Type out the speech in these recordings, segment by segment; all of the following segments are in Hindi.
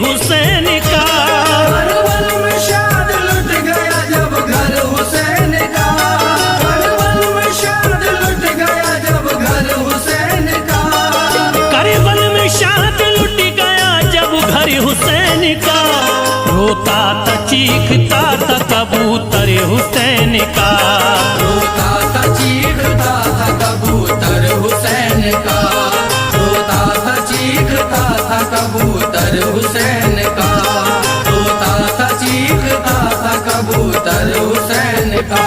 हुसैन का। करबल में शाद लुट गया जब घर हुसैन का। करबल में शाद लुट गया जब घर हुसैन का। करबल में शाद लुट गया जब घर हुसैन का। रोता था चीखता था कबूतर हुसैन का। रोता था चीखता था कबूतर हुसैन का। रोता था चीखता था कबूतर हुसैन का। रोता था चीखता था कबूतर हुसैन का।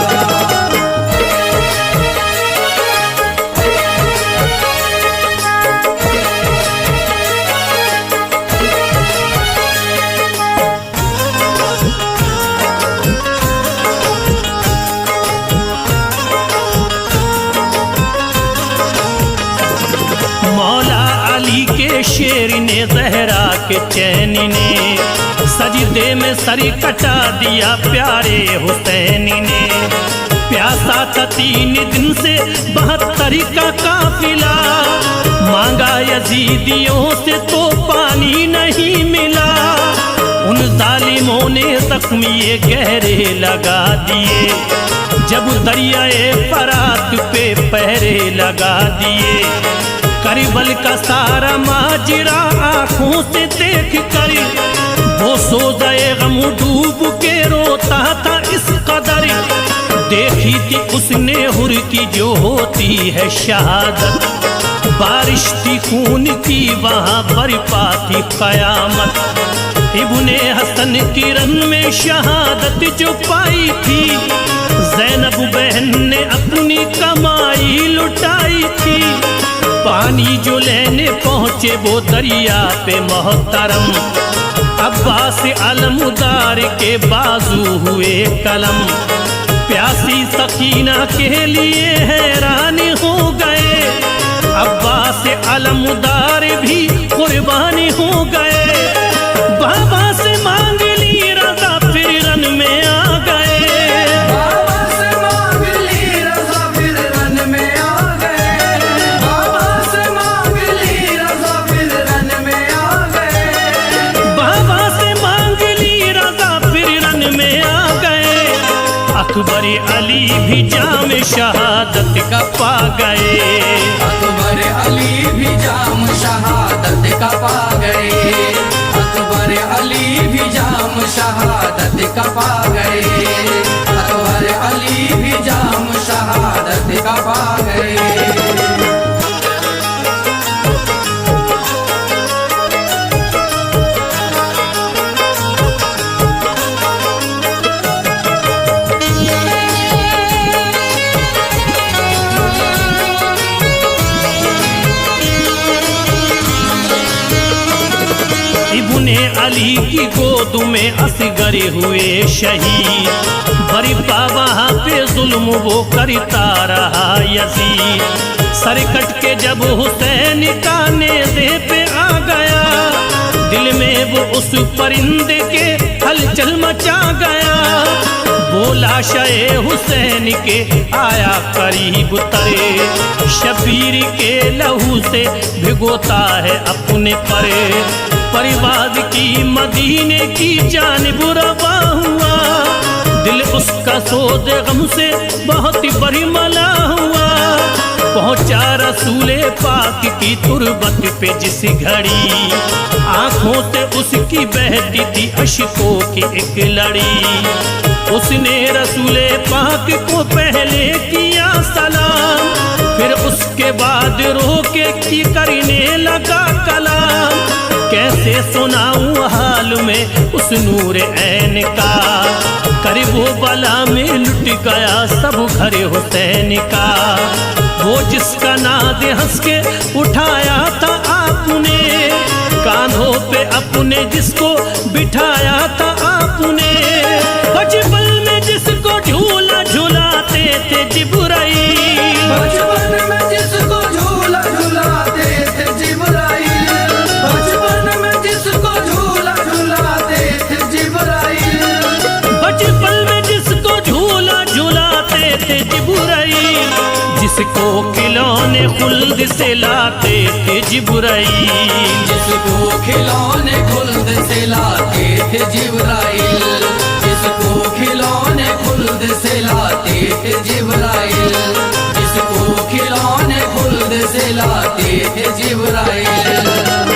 मौला अली के शेर ने जहरा के चैन ने सजदे में सर कटा दिया प्यारे हुसैन ने। प्यासा था 3 दिन से 72 का काफिला। मांगा यजीदियों से तो पानी नहीं मिला। उन जालिमों ने जख्मी गहरे लगा दिए जब दरियाए फरात पे पहरे लगा दिए। करबल का सारा माजरा आंखों से देख कर वो सोज़े गम डूब के रोता था इस कदर। देखी थी उसने हुर की जो होती है शहादत। बारिश थी खून की वहाँ बरपा थी कयामत। इब्ने हसन की रन में शहादत जो पाई थी ज़ैनब बहन ने अपनी कमाई लुटाई थी। पानी जो लेने पहुँचे वो दरिया पे मोहतरम। अब्बास अलमदार के बाजू हुए कलम। प्यासी सकीना के लिए हैरान हो गए। अब्बास अलमदार भी कुर्बानी हो गए। बाबा से मांग ली रज़ा फिर रन में आ गए। बाबा से मांग ली रज़ा फिर रन में आ गए। बाबा से मांग ली रज़ा फिर रन में आ गए। बाबा से मांग ली रज़ा फिर रन में आ गए। अकबर अली भी जाम शहादत का पा गए। अकबर अली भी जाम शहादत का पा गए। अकबर अली भी जाम शहादत का पा गए। अकबर अली भी जाम शहादत का पा गए। इब्ने अली की गोद में असगर हुए शहीद। बरपा वहाँ पे जुल्म वो करता रहा यजीद। सर कट के जब हुसैन का नेज़े पे आ गया दिल में वो उस परिंदे के हलचल मचा गया। बोला शे हुसैन के आया करीब तरे। शबीर के लहू से भिगोता है अपने परे। परिवाद की मदीने की जानिब रवा हुआ। दिल उसका सोज़े गम से बहुत बरिमला हुआ। पहुंचा रसूले पाक की तुरबत पे जिस घड़ी आंखों से उसकी बहती थी अश्कों की एक लड़ी। उसने रसूले पाक को पहले किया सलाम फिर उसके बाद रोके की करने लगा कलाम। कैसे सुनाऊं हाल में उस नूर ऐन का। करबो बला में लुट गया सब घर हुसैन का। वो जिसका नाद हंस के उठाया था आपने कांधों पे अपने जिसको बिठाया था आपने। बचपन में जिसको झूला झूलाते थे जिब्राइल। बचपन में जिसको झूला झूलाते थे जिब्राइल। बचपन में जिसको झूला झूलाते थे जिब्राइल। बचपन में जिसको झूला झूलाते थे जिब्राइल। जिसको खिलौने खुल्द से लाते थे जिब्राइल, जिसको खिलौने खुल्द से लाते थे जिब्राइल, जिसको खिलौने खुल्द से लाते थे जिब्राइल, जिसको खिलौने खुल्द से लाते थे जिब्राइल।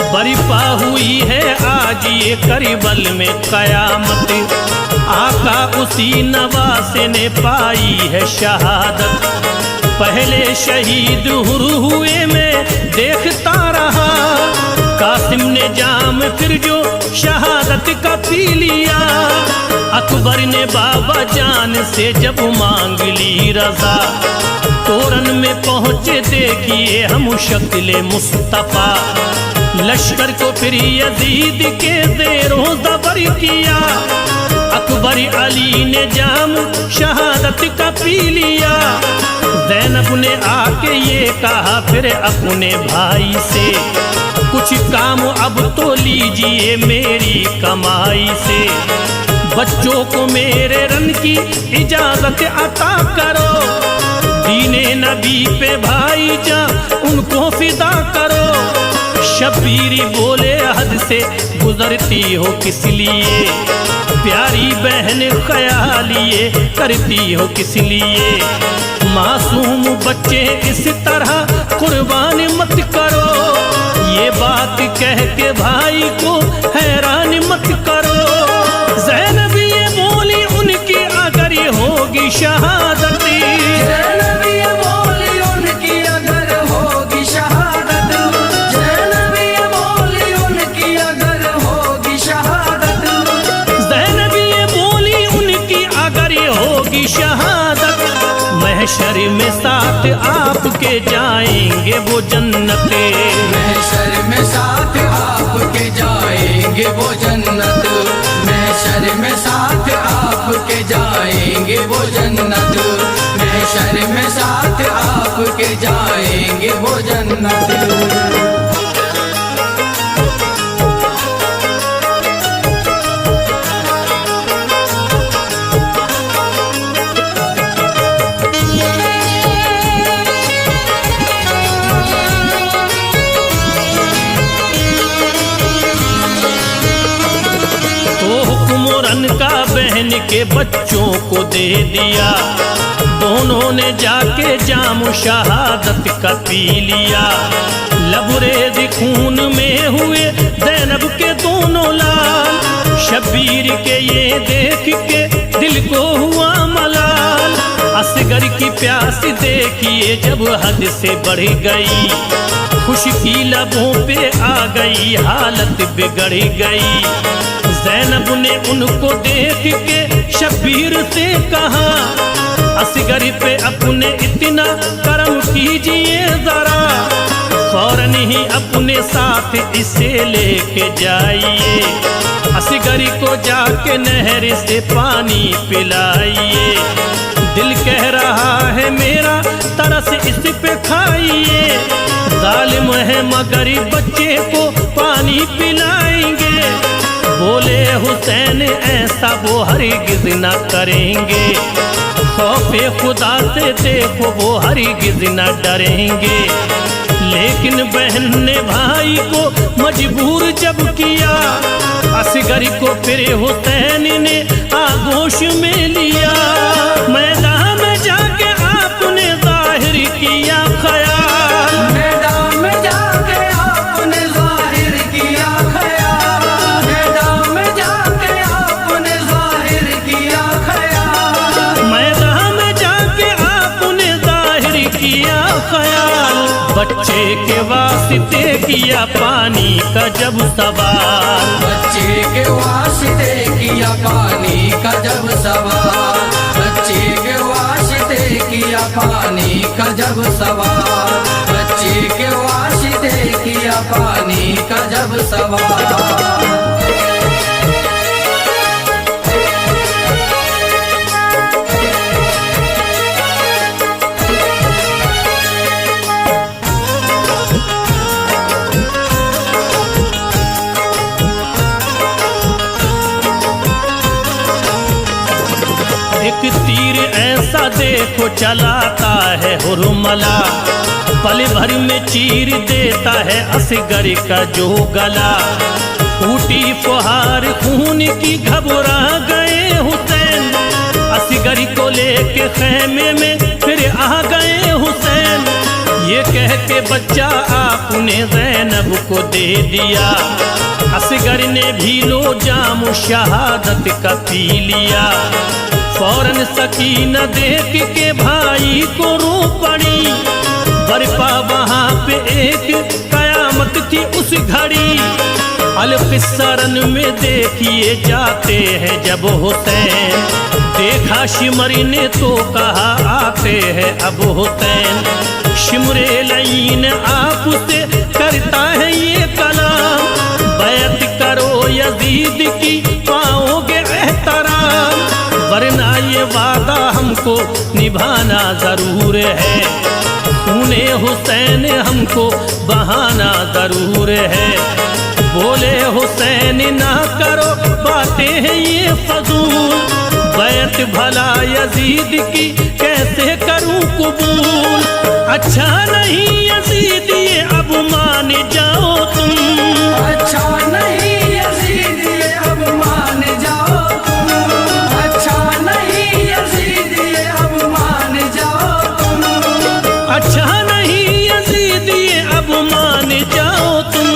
बरिपा हुई है आज ये करबल में कयामत, आका उसी नवासे ने पाई है शहादत। पहले शहीद हुए मैं देखता रहा, कासिम ने जाम फिर जो शहादत का पी लिया। अकबर ने बाबा जान से जब मांग ली रजा, तोरन में पहुँचे देखिए हम शक्ल मुस्तफा। लश्कर को फिर यजीद के ज़ेरों ज़बर किया, अकबर अली ने जाम शहादत का पी लिया। ज़ैनब ने आके ये कहा फिर अपने भाई से, कुछ काम अब तो लीजिए मेरी कमाई से। बच्चों को मेरे रन की इजाजत अता करो, दीने नबी पे भाई जा उनको फिदा करो। शब्बीरी बोले हद से गुजरती हो किस लिए, प्यारी बहन ख्यालिए करती हो किस लिए। मासूम बच्चे इस तरह कुर्बान मत करो, ये बात कह के भाई को हैरान मत करो। ज़ैनब ये बोली उनकी अगर ये होगी शहादत, शहादत महशर में साथ आपके जाएंगे वो जन्नते, महशर में साथ आपके जाएंगे वो जन्नत, महशर में साथ आपके जाएंगे वो जन्नत, महशर में साथ आपके जाएंगे वो जन्नत। का बहन के बच्चों को दे दिया, दोनों ने जाके जाम शहादत का पी लिया। लबरेज खून में हुए ज़ैनब के दोनों लाल, शब्बीर के ये देख के दिल को हुआ मलाल। असगर की प्यास देखिए जब हद से बढ़ गई, खुशकी लबों पे आ गई हालत बिगड़ गई। ज़ैनब ने उनको देख के शब्बीर से कहा, असगर पे अपने इतना करम कीजिए जरा, फौरन ही अपने साथ इसे लेके जाइए। असगर को जाके नहर से पानी पिलाइए, दिल कह रहा है मेरा तरस इस पे खाइए। जालिम है मगर बच्चे को पानी पिलाएंगे, बोले हुसैन ऐसा वो हरगिज़ न करेंगे। खौफे खुदा से देखो वो हरगिज़ न डरेंगे। लेकिन बहन ने भाई को मजबूर जब किया, असगर को फिर हुसैन ने आगोश में लिया। मैदान में जाके आपने जाहिर किया ख्याल, मैदान में जाके आपने जाहिर किया ख्याल, मैदान में जाके आपने जाहिर किया ख्याल, मैदान में जाके आपने जाहिर किया ख्याल। बच्चे के वास्ते किया पानी का जब सवाल, बच्चे के वास्ते किया पानी का जब सवाल, बच्चे के वास्ते किया पानी का जब सवाल, बच्चे के वास्ते किया पानी का जब सवाल। एक तीर ऐसा देखो चलाता है हुरमला, पल भर में चीर देता है असगर का जो गला। फूटी फुहार खून की घबरा गए हुसैन, असगर को लेके खैमे में फिर आ गए हुसैन। ये कह के बच्चा आपने ज़ैनब को दे दिया, असगर ने भी लो जाम शहादत का पी लिया। फौरन सकीना देख के भाई को रो पड़ी, बरपा वहाँ पे एक कयामत थी उस घड़ी। अल-किस्सा-रन में देखिए जाते हैं जब हुसैन, देखा शिमरी ने तो कहा आते हैं अब हुसैन। शिमरे लईन आपसे करता है ये कलाम, बैत करो यजीद की पाओगे एहतराम, वरना ये वादा हमको निभाना जरूर है, खूने हुसैन हमको बहाना जरूर है। बोले हुसैन ना करो बातें हैं ये फजूल, बैत भला यजीद की कैसे करूं कबूल। अच्छा नहीं यजीद ये अब मान जाओ तुम, अच्छा नहीं यजीद ये अब मान जाओ तुम, अच्छा नहीं यजीद ये अब मान जाओ तुम, अच्छा नहीं यजीद ये अब मान जाओ तुम।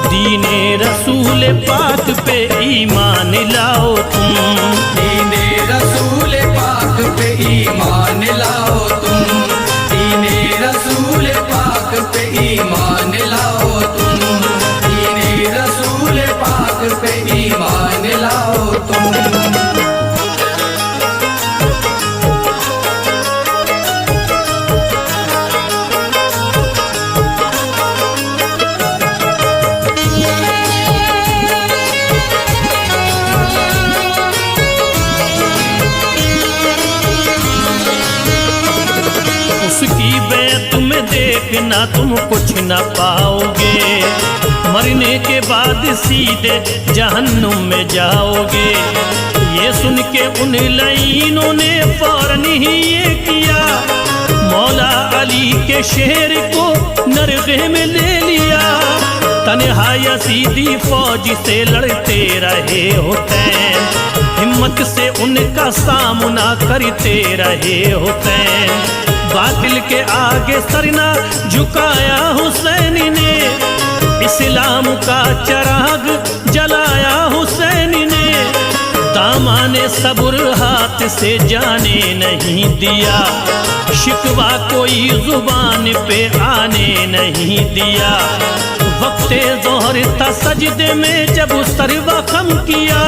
दीने रसूल पाक पे ईमान लाओ तुम, दीने रसूल पाक पे ईमान लाओ तुम, दीने रसूल पाक पे ईमान लाओ तुम, दीने रसूल पाक पे ईमान लाओ तुम। उसकी बैत में देखना तुम कुछ न पाओगे, मरने के बाद सीधे जहन्नुम में जाओगे। ये सुन के उन लईनों ने फौरन ही ये किया, मौला अली के शेर को नरगे में ले लिया। तन्हा यजीदी फौज से लड़ते रहे हुसैन, हिम्मत से उनका सामना करते रहे हुसैन। बातिल के आगे सरना झुकाया हुसैन ने, इस्लाम का चिराग जलाया हुसैन ने। दामाने सब्र हाथ से जाने नहीं दिया, शिकवा कोई जुबान पे आने नहीं दिया। वक्ते ज़ोहर था सजदे में जब सर वखम किया,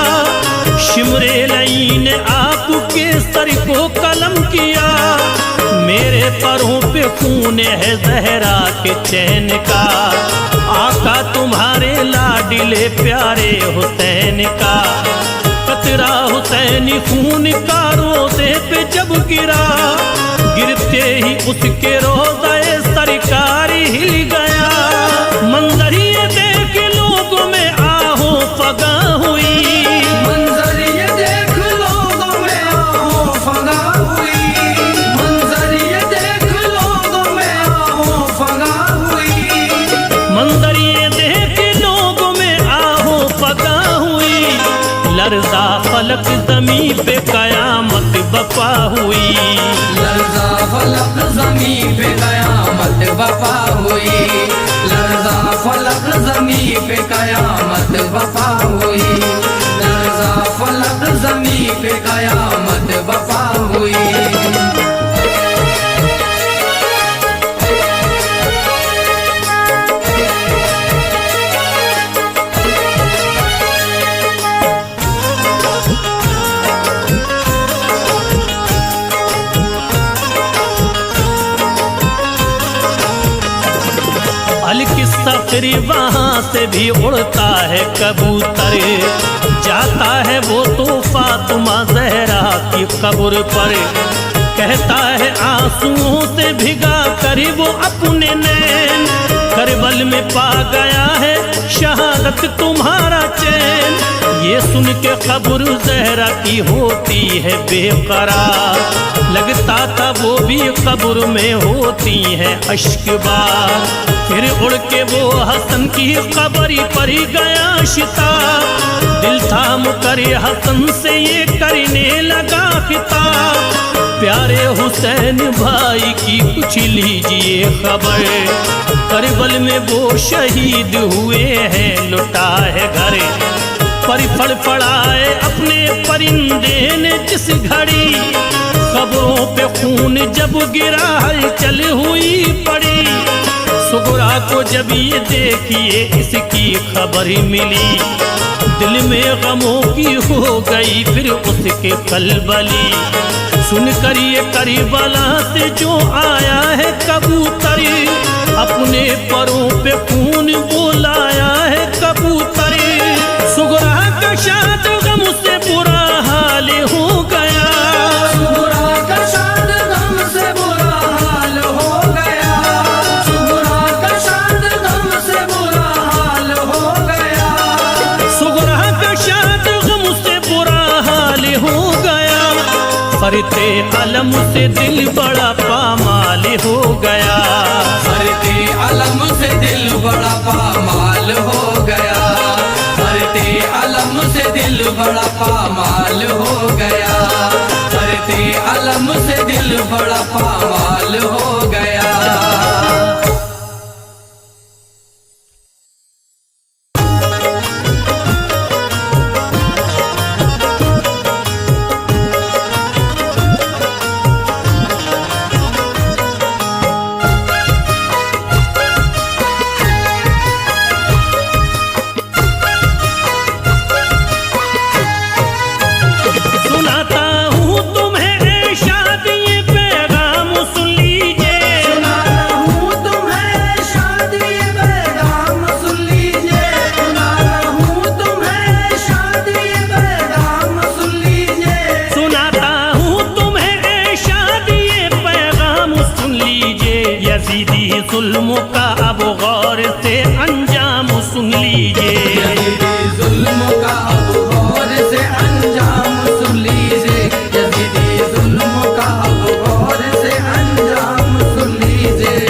शिमरे लईन आपके सर को कलम किया। मेरे पैरों पे खून है ज़हरा के चैन का, आका तुम्हारे लाडिले प्यारे हुसैन का। कतरा हुसैनी खून का रोज़े पे जब गिरा, गिरते ही उसके रोज़े सरकार हिल गया। मंजर ये देख लोगों में आहो फगा हुई, मंजर ये देख लोगों में आहो फगा हुई, मंजर ये देख लोगों में आहो फगा हुई, मंजर ये देख लोगों में आहो फगा हुई। लर्जा फलक ज़मी पे कयामत बपा हुई, लर्जा फलक ज़मी पे कयामत वफा हुई, लर्जा फलक ज़मी पे कयामत वफा हुई, लर्जा फलक ज़मी पे कयामत वफा हुई। अल-किस्सा फिर वहाँ से भी उड़ता है कबूतर, जाता है वो तो फातिमा ज़हरा की कब्र पर। कहता है आंसुओं से भिगा कर वो अपने नैन, करबल में पा गया है शहादत तुम्हारा चैन। ये सुन के कब्र ज़हरा की होती है बेकरार, लगता था वो भी कब्र में होती है अश्कबार। फिर उड़ के वो हसन की कब्र पर गया शिताब, दिल थाम कर हसन से ये करने लगा खिताब। प्यारे हुसैन भाई की कुछ लीजिए खबर, करबल में वो शहीद हुए हैं, लुटा है घर। पर फड़फड़ाए अपने परिंदे ने जिस घड़ी, खबरों पे खून जब गिरा हलचल हुई पड़ी। सुगरा को जब ये देखिए इसकी खबर मिली, दिल में गमों की हो गई फिर उसके कलबली। सुनकर ये करबला से जो आया है कबूतर, अपने परों पे खून बोलाया है कबूतर। सुगरा का शाद गम से बुरा हाल हो गया, सुगरा का शाद गम से बुरा हाल हो गया, सुगरा का शाद गम से बुरा हाल हो गया, सुगरा का शाद गम से बुरा हाल हो गया। फरते अलम से दिल बड़ा पामाल हो गया, फरते अलम से दिल बड़ा पामाल हो गया, फरते अलम से दिल बड़ा पामाल हो गया, फरते अलम से दिल बड़ा पामाल हो गया। जुल्मों का अब गौर से अंजाम सुन लीजिए, जुल्मों का अब गौर से अंजाम सुन लीजिए, यज़ीदी जुल्मों का अब गौर से अंजाम सुन लीजिए।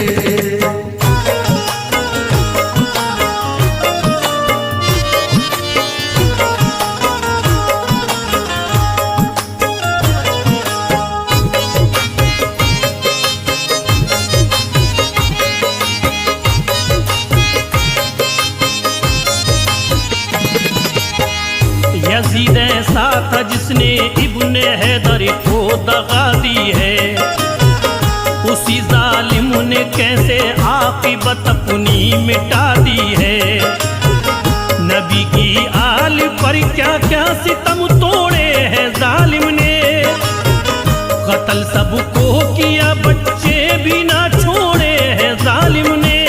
यजीद ऐसा था जिसने इब्ने हैदर को दगा दी है, उसी जालिम ने कैसे आक़िबत अपनी मिटा दी है। नबी की आल पर क्या क्या सितम तोड़े हैं जालिम ने, कत्ल सबको किया बच्चे भी ना छोड़े हैं जालिम ने।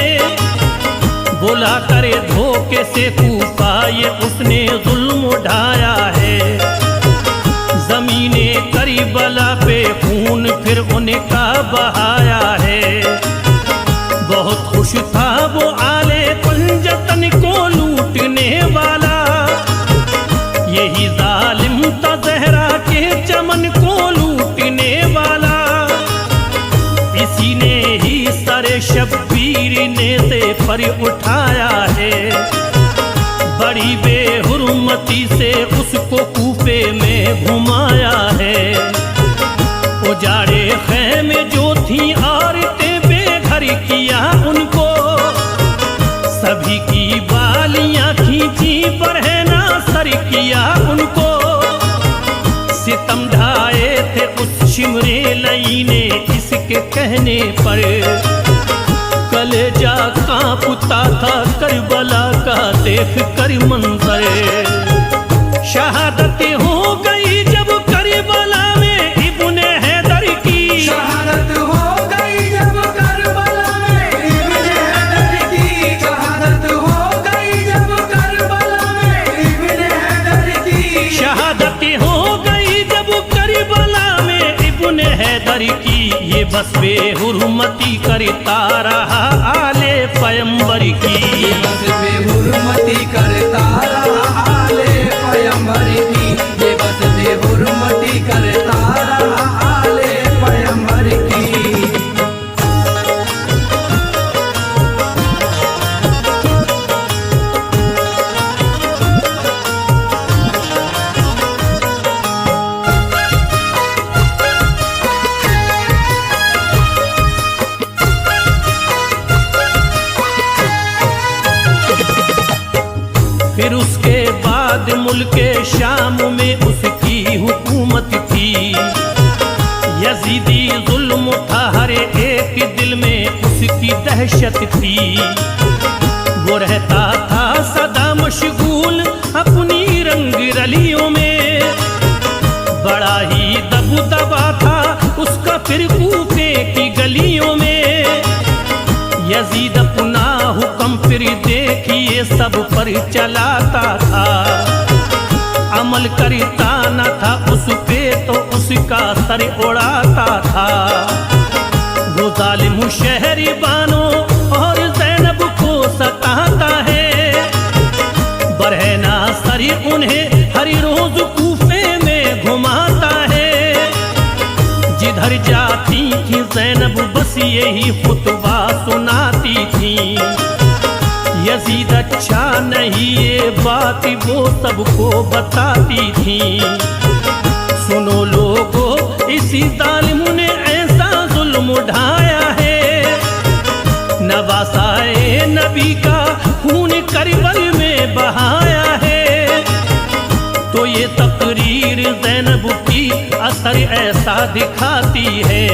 बोला करे धोखे से कूफा ये उसने जुल्म उठाया है, जमीने करबला पे खून फिर उनका बहाया है। बहुत खुश था वो आले पंजतन को लूटने वाला, यही जालिम था ज़हरा के चमन को लूटने वाला। इसी ने ही सरे शब्बीर ने से पर उठाया है, बड़ी बेहुरमती से उसको कूफे में घुमाया है। उजाड़े खैमे जो थी औरतें बेघर किया उनको, सभी की बालियां खींची बरहना सर किया उनको। सितम ढाए थे उस शिमरे लई ने इसके कहने पर, कलेजा कांपता था करबला का देख कर मंजर। शहादत हो गई जब करबला में इब्ने हैदर की, शहादत हो गई जब करबला में इब्ने हैदर की, शहादत हो गई जब करबला में इब्ने हैदर की, शहादत हो गई जब करबला में इब्ने हैदर की। ये बस बेहुरमती करता रहा आले पैगंबर की, ये बस बेहुरमती करता रहा आले पैगंबर बाद मुल्के शाम में उसकी हुकूमत थी। यजीदी जुल्म था हर एक दिल में उसकी दहशत थी। वो रहता था सदा मशगूल अपनी रंग रलियों में। बड़ा ही दबदबा था उसका फिर कूफे की गलियों में। यजीद अपना हुक्म फिर देखिए सब पर चलाता था। अमल करता न था उस पे तो उसका सर उड़ाता था। वो जालिम शहरी बानो और ज़ैनब को सताता है। बरहना सरी उन्हें हर रोज कूफे में घुमाता है। जिधर जाती थी ज़ैनब बस यही खुतबा सुनाती थी। यजीद अच्छा नहीं ये बात वो सबको बताती थी। सुनो लोगो इसी जालिम ने ऐसा जुल्म उठाया है। नवासाए नबी का खून करबल में बहाया है। तो ये तकरीर ज़ैनब की असर ऐसा दिखाती है।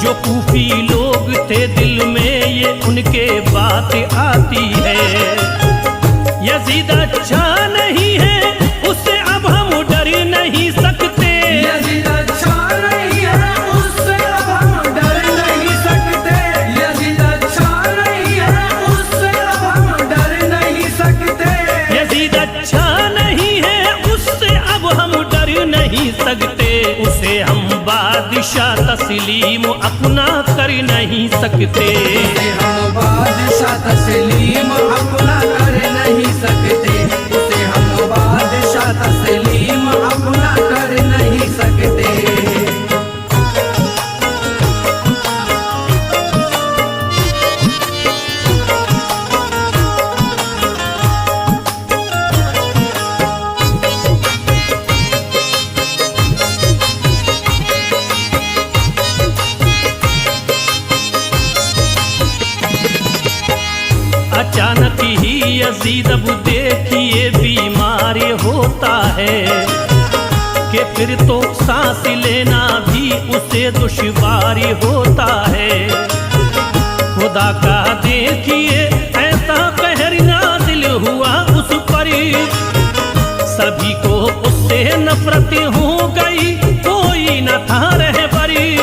जो कूफी लोग थे दिल में ये उनके बात आती है। यजीद अच्छा नहीं है उससे अब हम डर नहीं सकते। यजीद अच्छा नहीं है उससे अब हम डर नहीं सकते। यजीद अच्छा नहीं है उससे अब हम डर नहीं सकते। यजीद अच्छा नहीं है उससे अब हम डर नहीं सकते। उसे हम बादशाह तस्लीम अपना कर नहीं सकते। उसे हम बादशाह तस्लीम अपना कर नहीं सकते। उसे हम बादशाह तस्लीम अपना कर नहीं सकते। अचानक ही यजीद अब देखिए बीमार होता है। कि फिर तो सांस लेना भी उसे दुश्वार होता है। खुदा का देखिए ऐसा कहर नाज़िल हुआ उस पर। सभी को उससे नफरत हो गई कोई न था रहबरी।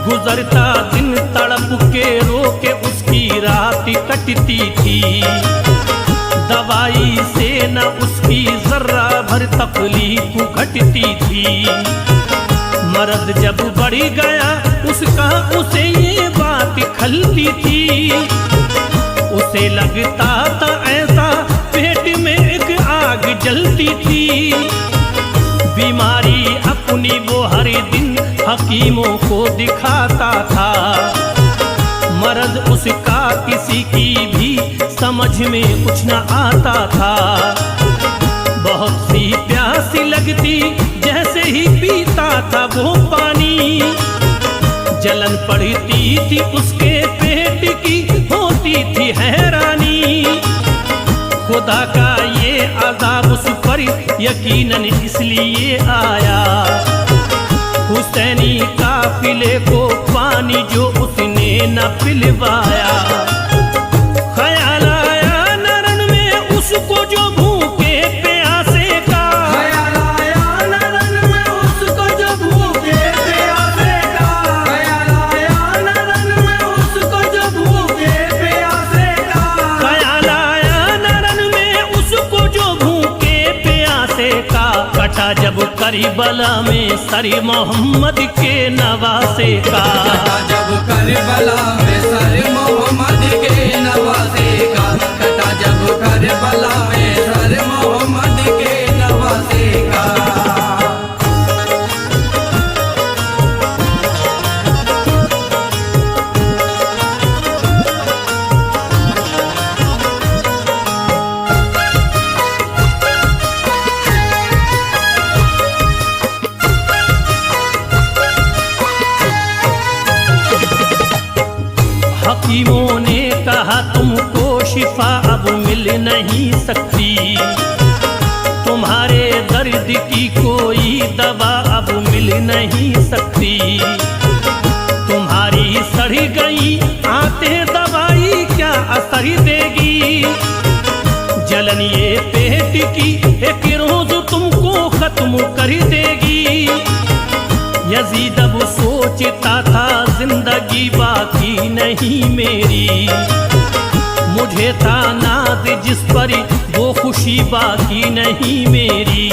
गुजरता दिन तड़प के रोके उसकी रात कटती थी। दवाई से न उसकी जर्रा भर तकलीफ घटती थी। मर्द जब बढ़ गया उसका उसे ये बात खलती थी। उसे लगता था ऐसा पेट में एक आग जलती थी। बीमारी अपनी वो हर दिन हकीमों को दिखाता था। मर्ज उसका किसी की भी समझ में कुछ न आता था। बहुत सी प्यासी लगती जैसे ही पीता था वो पानी। जलन पड़ती थी उसके पेट की होती थी हैरानी। खुदा का ये अज़ाब उस पर यकीनन इसलिए आया। हुसैनी काफिले को पानी जो उसने न पिलवाया। ख्याल आया नरन में उसको जो भूखे प्यासे का। ख्याल आया नरन में उसको जो भूखे प्यासे का। ख्याल आया नरन में उसको जो भूखे प्यासे का। ख्याल आया नरन में उसको जो भूखे प्यासे का। कटा जब करबला में सर मोहम्मद के नवासे का। कटा जब करबला में सर मोहम्मद के नवासे का। कटा जब करबला में सर मोहम्मद के नवासे का। हकीमों ने कहा तुम कोशिश शिफा अब मिल नहीं सकती, तुम्हारे दर्द की कोई दवा अब मिल नहीं सकती। तुम्हारी सड़ी गई आते दवाई क्या असर देगी, जलन ये पेट की एक रोज तुमको खत्म कर देगी। यजीद अब सोचता था जिंदगी बाकी नहीं मेरी, मुझे था नाज जिस पर वो खुशी बाकी नहीं मेरी।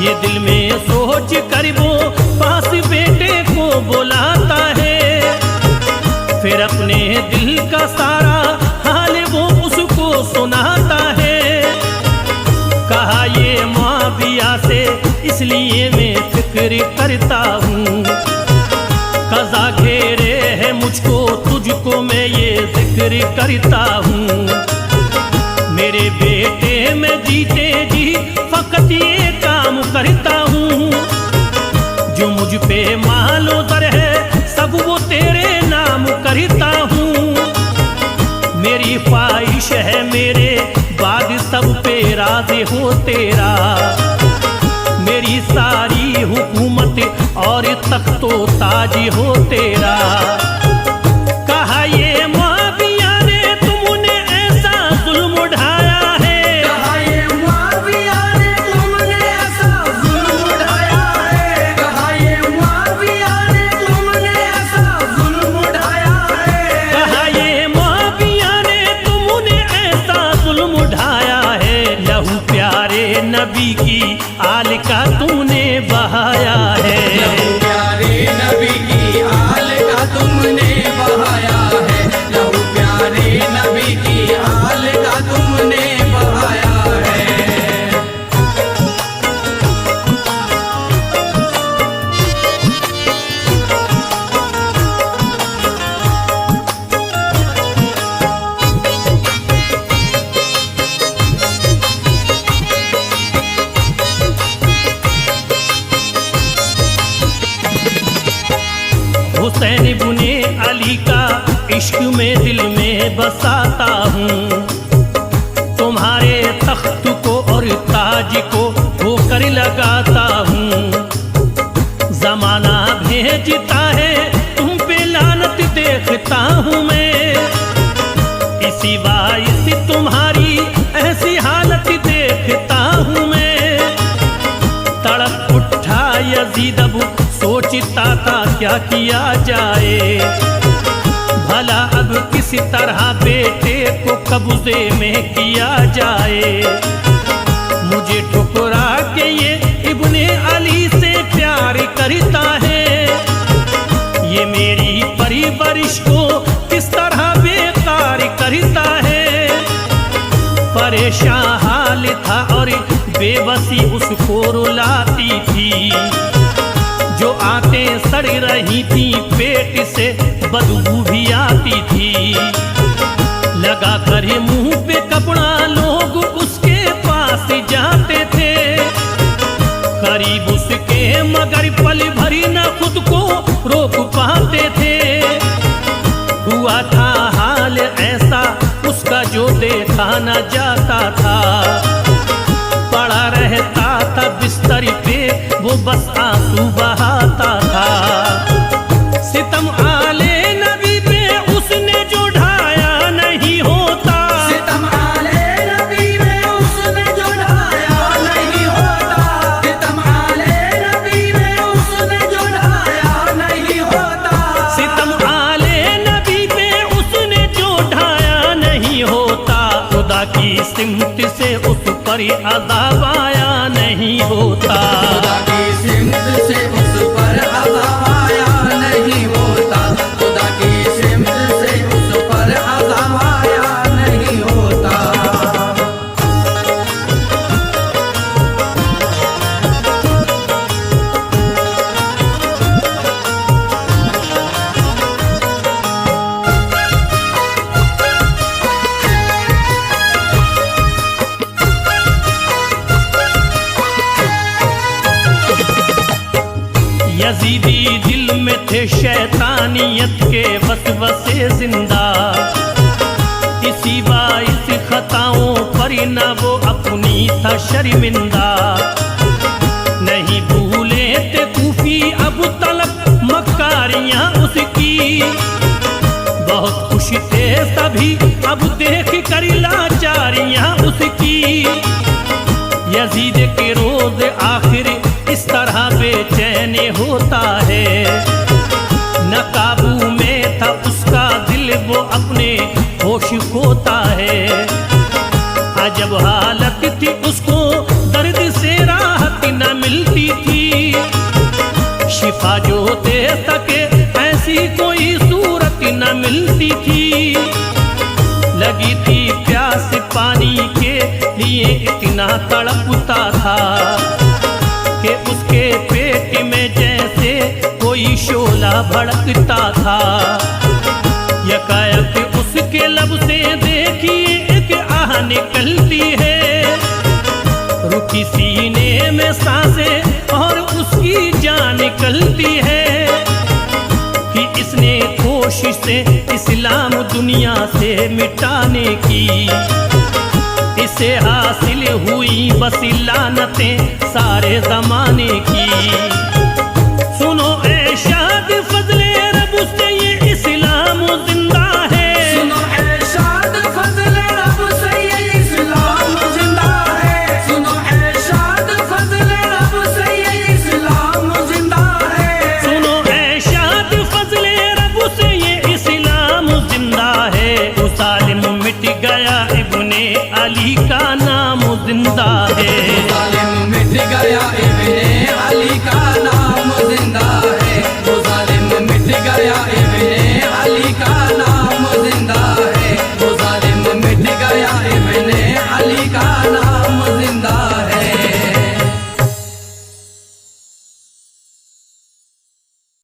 ये दिल में सोच कर वो पास बेटे को बुलाता है, फिर अपने दिल का सारा हाल वो उसको सुनाता है। कहा ये मुआविया से इसलिए मैं फिक्र करता हूँ, कज़ा घेरे है मुझको तुझको मैं ये जिक्र करता हूँ। मेरे बेटे मैं जीते जी फकत ये काम करता हूँ, जो मुझ पे मालो दर है सब वो तेरे नाम करता हूँ। मेरी ख्वाहिश है मेरे बाद सब पे राज़ी हो तेरा, मेरी सारी हुकूमत और तख्तो ताज हो तेरा। कहा ये मुआविया ने तुमने ऐसा जुल्म उठाया है, कहा ये मुआविया ने तुमने ऐसा जुल्म उठाया है, कहा ये मुआविया ने तुमने ऐसा जुल्म उठाया है, कहा ये मुआविया ने तुमने ऐसा जुल्म उठाया है। लहू प्यारे नबी की आल का तूने बहाया है, लहू प्यारे नबी की आल का तुमने बहाया है, लहू प्यारे नबी की आल का तुमने बहाया है। हुसैन इब्ने अली का इश्क में दिल में बसाता हूँ, तुम्हारे तख्त को और ताज को होकर लगाता हूँ। जमाना भेजता है तुम पे लानत देखता हूँ मैं, इसी बाइस तुम्हारी ऐसी हालत देखता हूँ मैं। तड़प उठा यजीद अब सोचता था क्या किया जाए, भला अब किस तरह बेटे को कब्जे में किया जाए। मुझे ठुकरा के ये इब्ने अली से प्यार करता है, ये मेरी परवरिश को किस तरह बेकार करता है। परेशान हाल था और बेबसी उसको रुलाती थी, जो आते सड़ रही थी पेट से बदबू भी आती थी। लगा कर मुंह पे कपड़ा लोग उसके पास जाते थे, करीब उसके मगर पल भरी न खुद को रोक पाते थे। हुआ था हाल ऐसा उसका जो देखा न जाता था, पड़ा रहता था बिस्तर पे वो बस आंसू बहाता था। सितम आले नबी पे उसने जो ढाया नहीं होता, सितम आले नबी में उसने जो ढाया नहीं होता, सितम आले नबी में उसने जो ढाया नहीं होता, सितम आले नबी पे उसने जो ढाया नहीं होता। खुदा की सिमत से उस पर अज़ाब आया नहीं होता, खुदा की सिमत से उस पर अज़ाब आया नहीं होता, खुदा की सिमत से उस पर अज़ाब आया नहीं होता। यजीदी दिल में थे शैतानियत के वसवसे जिंदा, इसी बाइस खताओं पर न वो अपनी था शर्मिंदा। नहीं भूले थे कूफी अब तलक मकारियां उसकी, बहुत खुश थे सभी अब देख कर लाचारियां उसकी। यजीद के रोज आखिर इस तरह बेचैन होता है, न काबू में था उसका दिल वो अपने होश खोता है। अजब हालत थी उसको दर्द से राहत न मिलती थी, शिफा जो दे सके ऐसी कोई सूरत न मिलती थी। लगी थी प्यास पानी के लिए इतना तड़पता था कि उसके पेट में जैसे कोई शोला भड़कता था। यकायक उसके लब से देखिए एक आह निकलती है, रुकी सीने में सांसें और उसकी जान निकलती है कि इसने कोशिश से इस्लाम दुनिया से मिटाने की, इसे हासिल हुई बस लानतें सारे जमाने की। सुनो ऐ शाद फजले रब से ये इस्लाम जिंदा है, सुनो ऐ शाद फजले रब से ये इस्लाम जिंदा है, सुनो ऐ शाद फजले रब से ये इस्लाम जिंदा है, सुनो ऐ शाद फजले रब से ये इस्लाम जिंदा है। वो सालिम मिट गया इब्ने अली का नाम जिंदा है, जालिम मिट गया